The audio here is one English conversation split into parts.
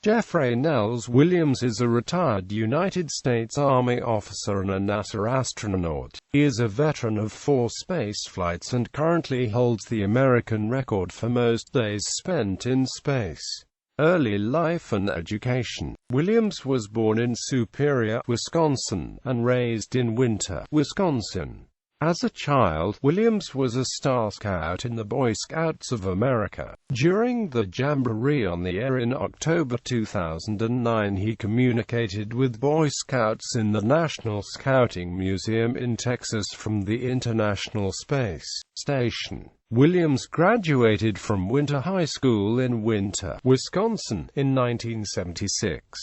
Jeffrey Nels Williams is a retired United States Army officer and a NASA astronaut. He is a veteran of 4 space flights and currently holds the American record for most days spent in space. Early life and education. Williams was born in Superior, Wisconsin, and raised in Winter, Wisconsin. As a child, Williams was a Star Scout in the Boy Scouts of America. During the Jamboree on the Air in October 2009, he communicated with Boy Scouts in the National Scouting Museum in Texas from the International Space Station. Williams graduated from Winter High School in Winter, Wisconsin, in 1976.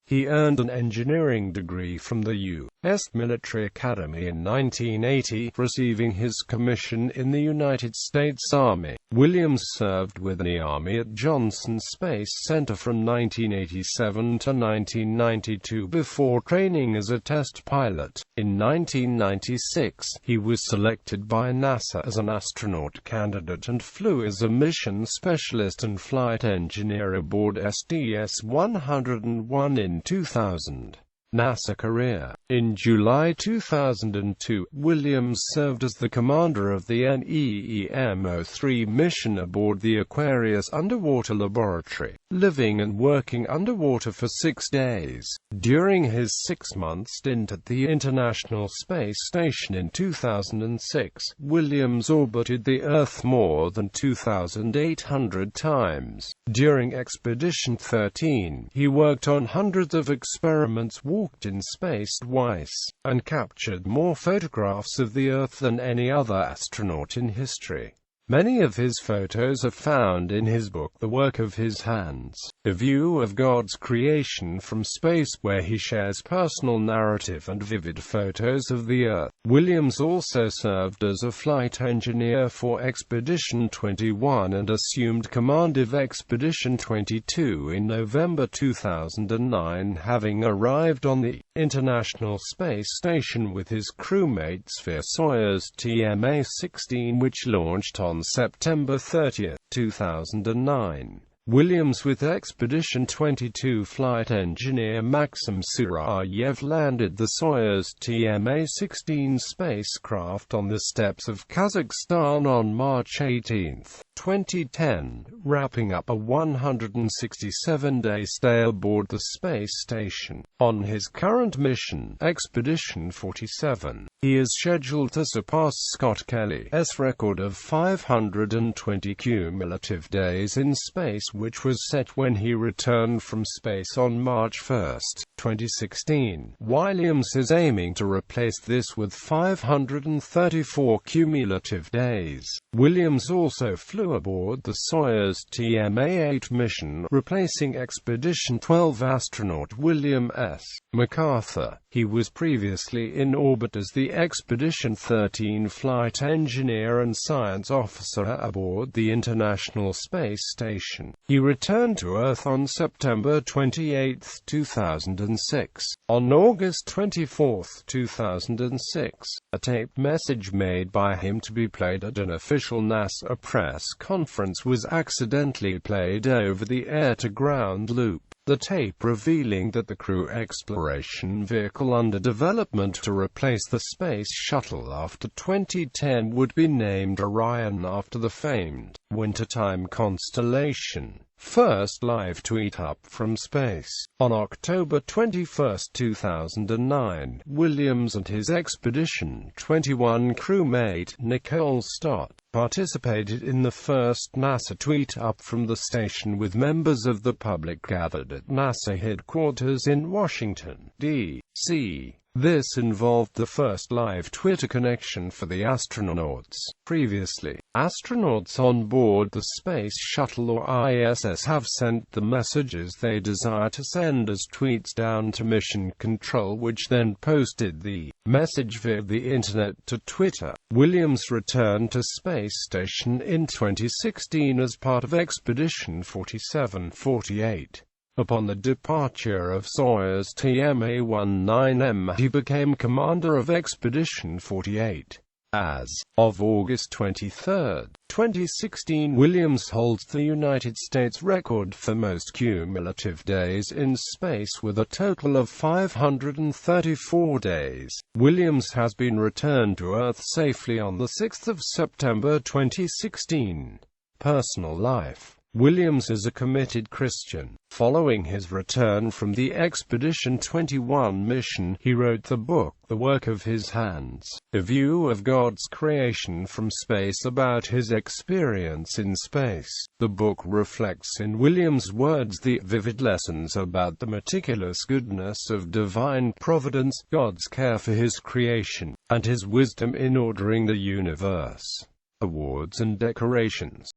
He earned an engineering degree from the U.S. Military Academy in 1980, receiving his commission in the United States Army. Williams served with the Army at Johnson Space Center from 1987 to 1992 before training as a test pilot. In 1996, he was selected by NASA as an astronaut candidate and flew as a mission specialist and flight engineer aboard SDS-101 in 2000. NASA career. In July 2002, Williams served as the commander of the NEEM-03 mission aboard the Aquarius underwater laboratory, living and working underwater for 6 days. During his 6-month stint at the International Space Station in 2006, Williams orbited the Earth more than 2,800 times. During Expedition 13, he worked on hundreds of experiments, walked in space twice, and captured more photographs of the Earth than any other astronaut in history. Many of his photos are found in his book The Work of His Hands, A View of God's Creation from Space, where he shares personal narrative and vivid photos of the Earth. Williams also served as a flight engineer for Expedition 21 and assumed command of Expedition 22 in November 2009, having arrived on the International Space Station with his crewmates for Soyuz TMA-16, which launched on September 30, 2009. Williams with Expedition 22 flight engineer Maxim Surayev landed the Soyuz TMA-16 spacecraft on the steppes of Kazakhstan on March 18, 2010, wrapping up a 167-day stay aboard the space station. On his current mission, Expedition 47, he is scheduled to surpass Scott Kelly's record of 520 cumulative days in space, which was set when he returned from space on March 1, 2016. Williams is aiming to replace this with 534 cumulative days. Williams also flew aboard the Soyuz TMA-8 mission, replacing Expedition 12 astronaut William S. MacArthur. He was previously in orbit as the Expedition 13 flight engineer and science officer aboard the International Space Station. He returned to Earth on September 28, 2006. On August 24, 2006, a taped message made by him to be played at an official NASA press conference was accidentally played over the air-to-ground loop. The tape revealing that the Crew Exploration Vehicle under development to replace the Space Shuttle after 2010 would be named Orion after the famed wintertime constellation. First live tweet up from space. On October 21, 2009, Williams and his Expedition 21 crewmate, Nicole Stott, participated in the first NASA tweet up from the station with members of the public gathered at NASA headquarters in Washington, D.C. This involved the first live Twitter connection for the astronauts. Previously, astronauts on board the Space Shuttle or ISS have sent the messages they desire to send as tweets down to Mission Control, which then posted the message via the Internet to Twitter. Williams returned to Space Station in 2016 as part of Expedition 47-48. Upon the departure of Soyuz TMA-19M, he became commander of Expedition 48. As of August 23, 2016, Williams holds the United States record for most cumulative days in space with a total of 534 days. Williams has been returned to Earth safely on the 6th of September 2016. Personal life. Williams is a committed Christian. Following his return from the Expedition 21 mission, he wrote the book, The Work of His Hands, a view of God's creation from space about his experience in space. The book reflects in Williams' words the vivid lessons about the meticulous goodness of divine providence, God's care for his creation, and his wisdom in ordering the universe. Awards and decorations.